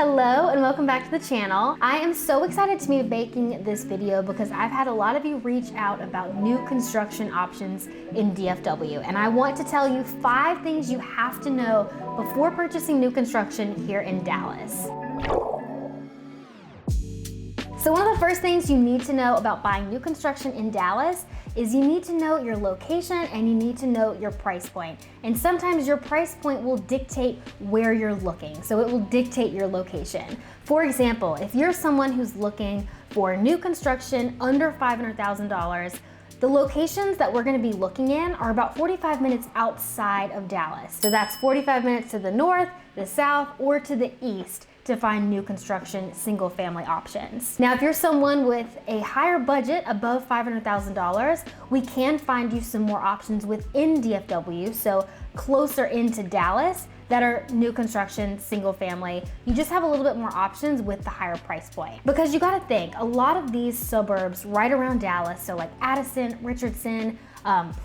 Hello and welcome back to the channel. I am so excited to be making this video because I've had a lot of you reach out about new construction options in DFW, and I want to tell you 5 things you have to know before purchasing new construction here in Dallas. So one of the first things you need to know about buying new construction in Dallas is you need to know your location and you need to know your price point. And sometimes your price point will dictate where you're looking, so it will dictate your location. For example, if you're someone who's looking for new construction under $500,000, the locations that we're gonna be looking in are about 45 minutes outside of Dallas. So that's 45 minutes to the north, the south, or to the east to find new construction single family options. Now, if you're someone with a higher budget above $500,000, we can find you some more options within DFW, so closer into Dallas, that are new construction single family. You just have a little bit more options with the higher price point. Because you gotta think, a lot of these suburbs right around Dallas, so like Addison, Richardson,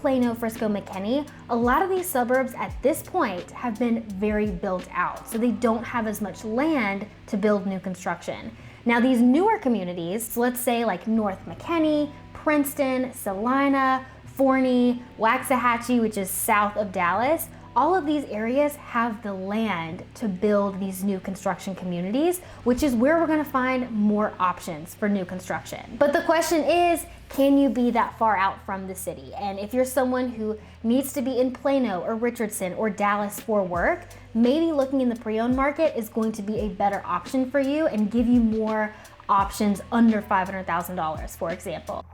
Plano, Frisco, McKinney, a lot of these suburbs at this point have been very built out, so they don't have as much land to build new construction. Now these newer communities, so let's say like North McKinney, Princeton, Salina, Forney, Waxahachie, which is south of Dallas, all of these areas have the land to build these new construction communities, which is where we're gonna find more options for new construction. But the question is, can you be that far out from the city? And if you're someone who needs to be in Plano or Richardson or Dallas for work, maybe looking in the pre-owned market is going to be a better option for you and give you more options under $500,000, for example.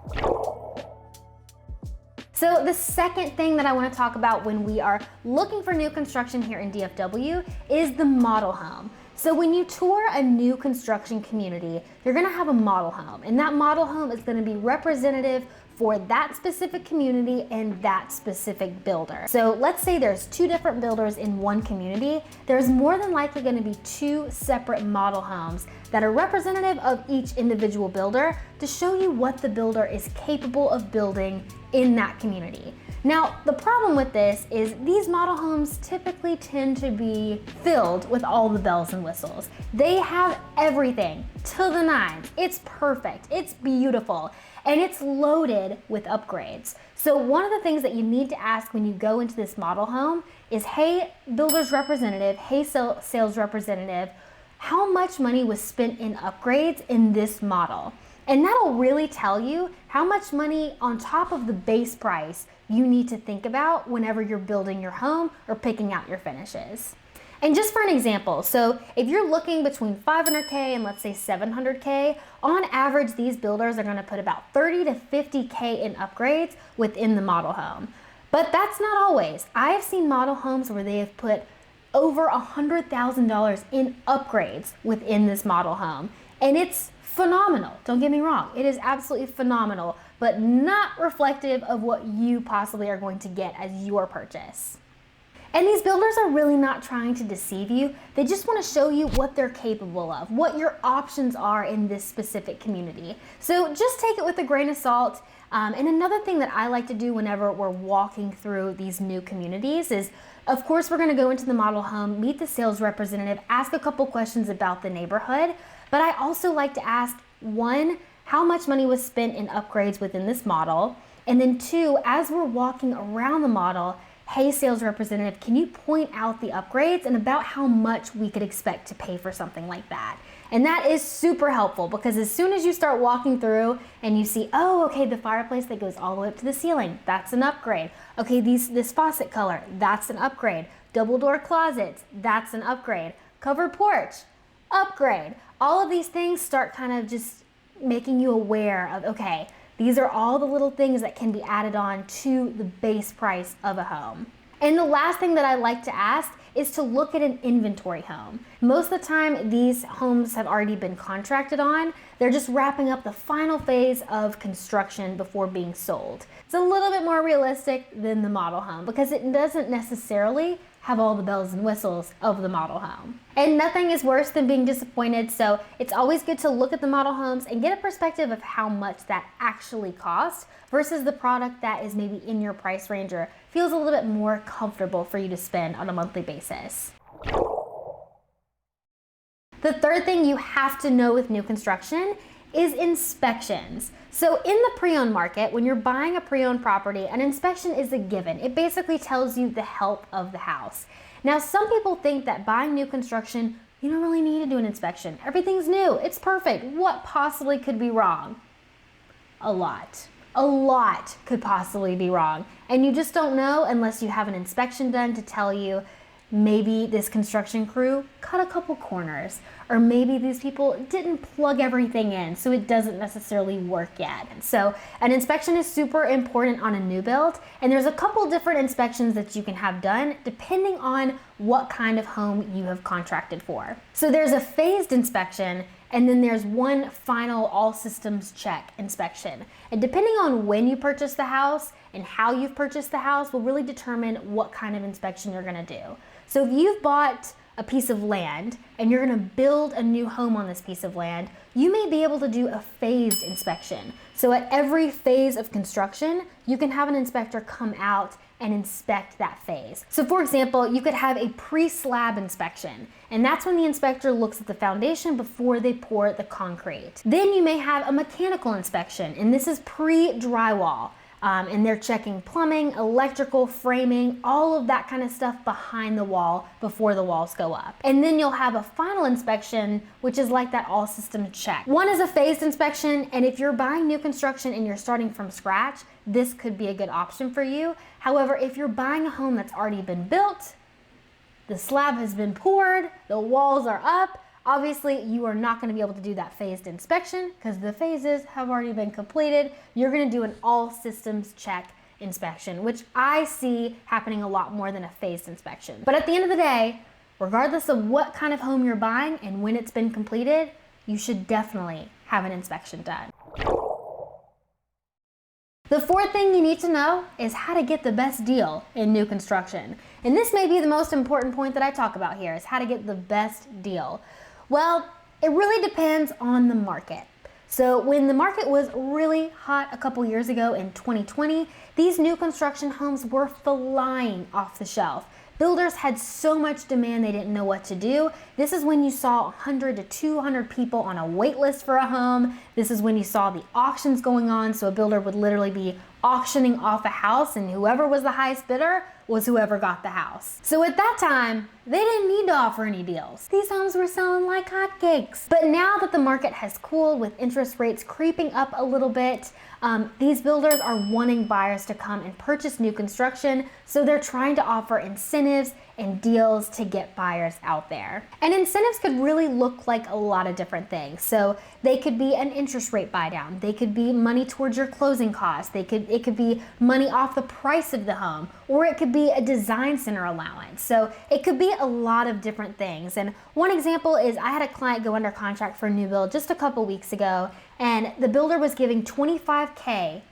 So the second thing that I want to talk about when we are looking for new construction here in DFW is the model home. So when you tour a new construction community, you're going to have a model home, and that model home is going to be representative for that specific community and that specific builder. So let's say there's 2 different builders in one community. There's more than likely going to be 2 separate model homes that are representative of each individual builder to show you what the builder is capable of building in that community. Now, the problem with this is these model homes typically tend to be filled with all the bells and whistles. They have everything to the nines. It's perfect, it's beautiful, and it's loaded with upgrades. So one of the things that you need to ask when you go into this model home is, hey, builder's representative, hey, sales representative, how much money was spent in upgrades in this model? And that'll really tell you how much money on top of the base price you need to think about whenever you're building your home or picking out your finishes. And just for an example, so if you're looking between $500K and let's say $700K, on average, these builders are gonna put about $30 to $50K in upgrades within the model home. But that's not always. I have seen model homes where they have put over $100,000 in upgrades within this model home. And it's phenomenal, don't get me wrong. It is absolutely phenomenal, but not reflective of what you possibly are going to get as your purchase. And these builders are really not trying to deceive you. They just want to show you what they're capable of, what your options are in this specific community. So just take it with a grain of salt. And another thing that I like to do whenever we're walking through these new communities is, of course, we're going to go into the model home, meet the sales representative, ask a couple questions about the neighborhood. But I also like to ask, 1, how much money was spent in upgrades within this model? And then 2, as we're walking around the model, hey, sales representative, can you point out the upgrades and about how much we could expect to pay for something like that? And that is super helpful because as soon as you start walking through and you see, oh, okay, the fireplace that goes all the way up to the ceiling, that's an upgrade. Okay, this faucet color, that's an upgrade. Double door closets, that's an upgrade. Covered porch, upgrade. All of these things start kind of just making you aware of, okay, these are all the little things that can be added on to the base price of a home. And the last thing that I like to ask is to look at an inventory home. Most of the time, these homes have already been contracted on. They're just wrapping up the final phase of construction before being sold. It's a little bit more realistic than the model home because it doesn't necessarily have all the bells and whistles of the model home. And nothing is worse than being disappointed, so it's always good to look at the model homes and get a perspective of how much that actually costs versus the product that is maybe in your price range or feels a little bit more comfortable for you to spend on a monthly basis. The third thing you have to know with new construction is inspections. So in the pre-owned market, when you're buying a pre-owned property, an inspection is a given. It basically tells you the health of the house. Now, some people think that buying new construction, you don't really need to do an inspection. Everything's new, it's perfect. What possibly could be wrong? A lot. A lot could possibly be wrong. And you just don't know unless you have an inspection done to tell you maybe this construction crew cut a couple corners, or maybe these people didn't plug everything in, so it doesn't necessarily work yet. So an inspection is super important on a new build, and there's a couple different inspections that you can have done depending on what kind of home you have contracted for. So there's a phased inspection, and then there's one final all systems check inspection. And depending on when you purchase the house and how you've purchased the house will really determine what kind of inspection you're gonna do. So if you've bought a piece of land and you're gonna build a new home on this piece of land, you may be able to do a phased inspection. So at every phase of construction, you can have an inspector come out and inspect that phase. So for example, you could have a pre-slab inspection, and that's when the inspector looks at the foundation before they pour the concrete. Then you may have a mechanical inspection, and this is pre-drywall. And they're checking plumbing, electrical, framing, all of that kind of stuff behind the wall before the walls go up. And then you'll have a final inspection, which is like that all system check. One is a phased inspection, and if you're buying new construction and you're starting from scratch, this could be a good option for you. However, if you're buying a home that's already been built, the slab has been poured, the walls are up, obviously, you are not going to be able to do that phased inspection because the phases have already been completed. You're going to do an all systems check inspection, which I see happening a lot more than a phased inspection. But at the end of the day, regardless of what kind of home you're buying and when it's been completed, you should definitely have an inspection done. The fourth thing you need to know is how to get the best deal in new construction. And this may be the most important point that I talk about here, is how to get the best deal. Well, it really depends on the market. So when the market was really hot a couple years ago in 2020, these new construction homes were flying off the shelf. Builders had so much demand they didn't know what to do. This is when you saw 100 to 200 people on a wait list for a home. This is when you saw the auctions going on, so a builder would literally be auctioning off a house, and whoever was the highest bidder was whoever got the house. So at that time, they didn't need to offer any deals. These homes were selling like hotcakes. But now that the market has cooled with interest rates creeping up a little bit, these builders are wanting buyers to come and purchase new construction, so they're trying to offer incentives and deals to get buyers out there. And incentives could really look like a lot of different things. So they could be an interest rate buy down, they could be money towards your closing costs, it could be money off the price of the home, or it could be a design center allowance. So it could be a lot of different things. And one example is I had a client go under contract for a new build just a couple weeks ago, and the builder was giving $25K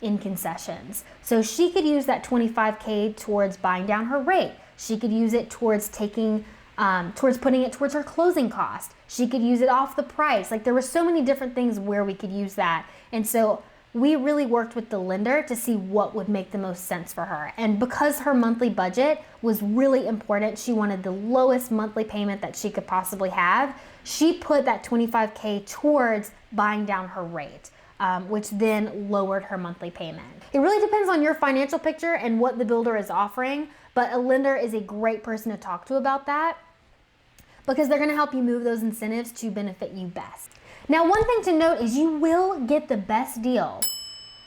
in concessions. So she could use that $25K towards buying down her rate. She could use it towards putting it towards her closing cost. She could use it off the price. Like, there were so many different things where we could use that. And so we really worked with the lender to see what would make the most sense for her. And because her monthly budget was really important, she wanted the lowest monthly payment that she could possibly have, she put that $25K towards buying down her rate, which then lowered her monthly payment. It really depends on your financial picture and what the builder is offering, but a lender is a great person to talk to about that because they're gonna help you move those incentives to benefit you best. Now, one thing to note is you will get the best deal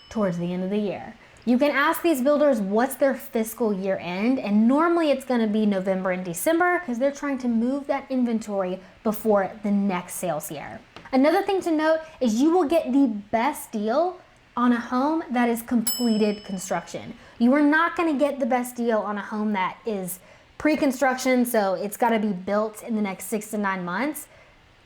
towards the end of the year. You can ask these builders what's their fiscal year end, and normally it's gonna be November and December because they're trying to move that inventory before the next sales year. Another thing to note is you will get the best deal on a home that is completed construction. You are not gonna get the best deal on a home that is pre-construction, so it's gotta be built in the next 6 to 9 months.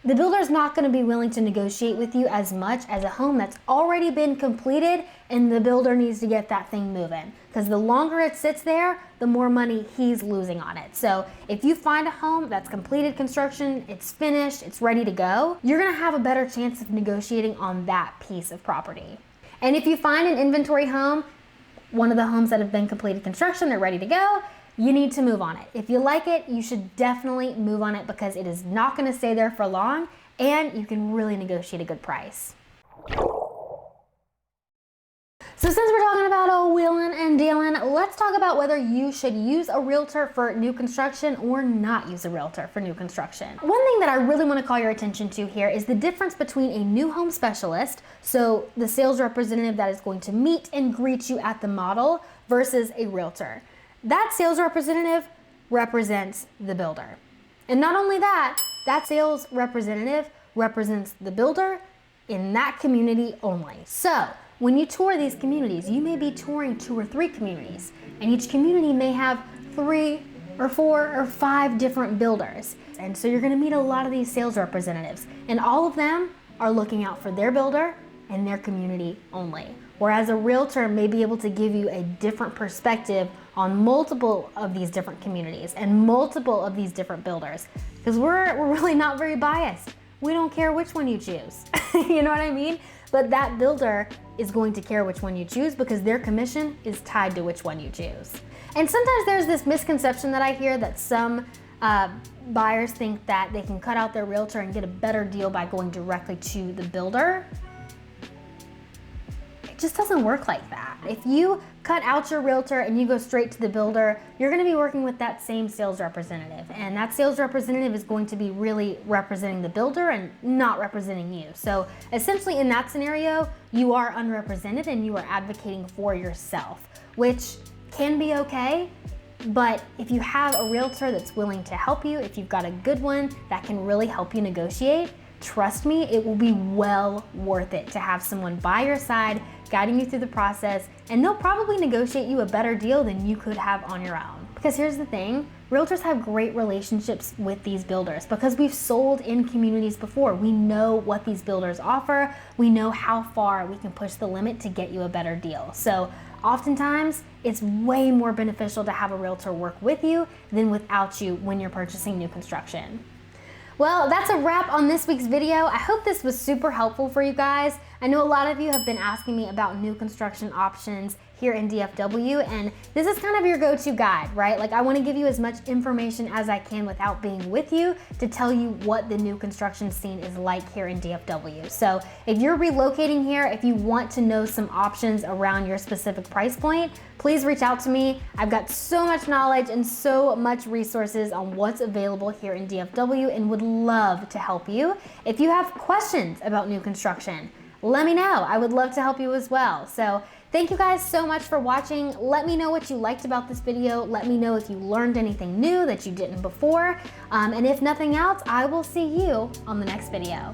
The builder's not gonna be willing to negotiate with you as much as a home that's already been completed and the builder needs to get that thing moving. Because the longer it sits there, the more money he's losing on it. So if you find a home that's completed construction, it's finished, it's ready to go, you're gonna have a better chance of negotiating on that piece of property. And if you find an inventory home, one of the homes that have been completed construction, they're ready to go, you need to move on it. If you like it, you should definitely move on it because it is not gonna stay there for long and you can really negotiate a good price. So since we're talking about wheeling and dealing, let's talk about whether you should use a realtor for new construction or not use a realtor for new construction. One thing that I really want to call your attention to here is the difference between a new home specialist, so the sales representative that is going to meet and greet you at the model, versus a realtor. That sales representative represents the builder. And not only that, that sales representative represents the builder in that community only. So when you tour these communities, you may be touring 2 or 3 communities, and each community may have 3 or 4 or 5 different builders. And so you're gonna meet a lot of these sales representatives, and all of them are looking out for their builder and their community only. Whereas a realtor may be able to give you a different perspective on multiple of these different communities and multiple of these different builders, because we're really not very biased. We don't care which one you choose. You know what I mean? But that builder is going to care which one you choose because their commission is tied to which one you choose. And sometimes there's this misconception that I hear that some buyers think that they can cut out their realtor and get a better deal by going directly to the builder. It just doesn't work like that. If you cut out your realtor and you go straight to the builder, you're gonna be working with that same sales representative. And that sales representative is going to be really representing the builder and not representing you. So essentially in that scenario, you are unrepresented and you are advocating for yourself, which can be okay. But if you have a realtor that's willing to help you, if you've got a good one that can really help you negotiate, trust me, it will be well worth it to have someone by your side guiding you through the process, and they'll probably negotiate you a better deal than you could have on your own. Because here's the thing, realtors have great relationships with these builders because we've sold in communities before. We know what these builders offer. We know how far we can push the limit to get you a better deal. So oftentimes, it's way more beneficial to have a realtor work with you than without you when you're purchasing new construction. Well, that's a wrap on this week's video. I hope this was super helpful for you guys. I know a lot of you have been asking me about new construction options here in DFW, and this is kind of your go-to guide, right? Like, I want to give you as much information as I can without being with you to tell you what the new construction scene is like here in DFW. So if you're relocating here, if you want to know some options around your specific price point, please reach out to me. I've got so much knowledge and so much resources on what's available here in DFW and would love to help you. If you have questions about new construction, let me know. I would love to help you as well. So thank you guys so much for watching. Let me know what you liked about this video. Let me know if you learned anything new that you didn't before. And if nothing else, I will see you on the next video.